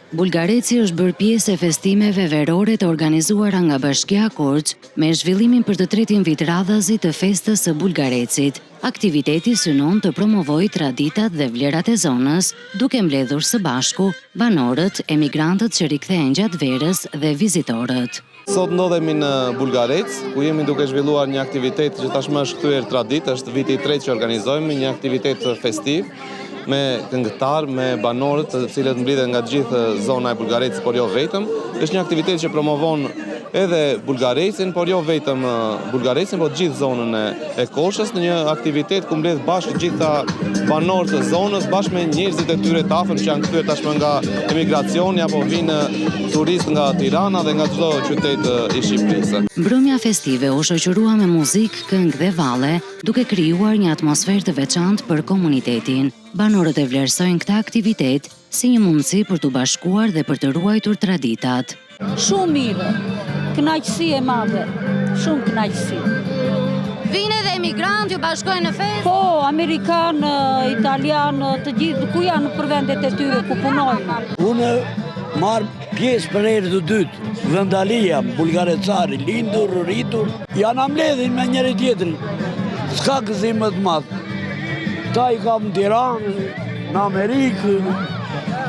Bulgareci është bërë pjesë e festimeve verore të organizuara nga Bashkia Korç me zhvillimin për të tretin vit radhazi të festës së Bulgarecit. Aktiviteti synon të promovojë traditat dhe vlerat e zonës, duke mbledhur së bashku banorët, emigrantët që rikthehen gjatë verës dhe vizitorët. Sot ndodhemi në Bulgarec, ku jemi duke zhvilluar një aktivitet që tashmë është kthyer traditë, është viti i tretë që organizojmë, një aktivitet festiv me këngëtar, me banorët të cilët mblidhen nga gjithë zona e Bulgarecit, por jo vetëm. Është një aktivitet që promovon edhe Bulgarecin, por jo vetëm Bulgarecin, por gjithë zonën e Korçës, në një aktivitet ku mbledh bashkë gjitha banorët të zonës, bashkë me njerëzit e tyre të afërm që janë kthyer tashmë nga emigracioni apo vinë turistë nga Tirana dhe nga çdo qytet i Shqipërisë. Mbrëmja festive u shoqërua me muzikë, këngë dhe valle, duke krijuar një atmosferë të veçantë për komunitetin. Banorët e vlerësojnë këtë aktivitet si një mundësi për t'u bashkuar dhe për të ruajtur traditat. Shumë mirë, kënaqësi e madhe, shumë kënaqësi. Vinë edhe emigrant, ju bashkojnë në festë? Po, Amerikan, Italian, të gjithë, ku janë për vendet e tyre ku punojnë. Unë marrë pjesë për herë të dytë, Vendalia, bulgarecari, lindur, rritur, janë amledhin me njëri tjetrin, s'ka gëzim më të madh. Ta i kam në Tiranë, në Amerikë,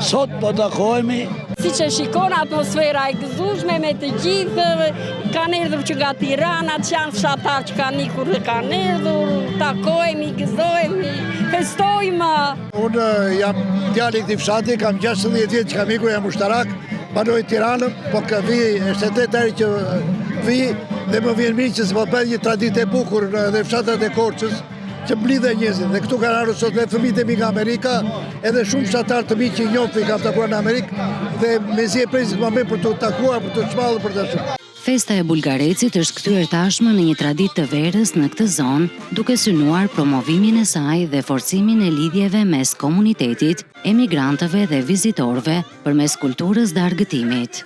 sot po takohemi. Si që shikon atmosfera e gëzueshme me të gjithë, kanë erdhur që nga Tirana, që janë fshatar që kanë ikur dhe kanë erdhur, takohemi, gëzohemi, festojmë. Unë jam djali këtij fshati, kam 60 vjet që kam ikur, jam ushtarak, banoj Tiranën, po ka vi, është 8 herë që vi dhe më vjen mirë që s'po bëhet një traditë e bukur në fshatat e Korçës, që mblidhen njerëzit. Dhe këtu kanë ardhur sot dhe fëmijët e mi nga Amerika, edhe shumë fshatar të mi që i njoh i kam takuar në Amerikë dhe mezi e presin moment për të takuar, për të çmallur për të shumë. Festa e Bulgarecit është kthyer tashmë në një traditë të verës në këtë zonë, duke synuar promovimin e saj dhe forcimin e lidhjeve mes komunitetit, emigrantëve dhe vizitorëve përmes kulturës dhe argëtimit.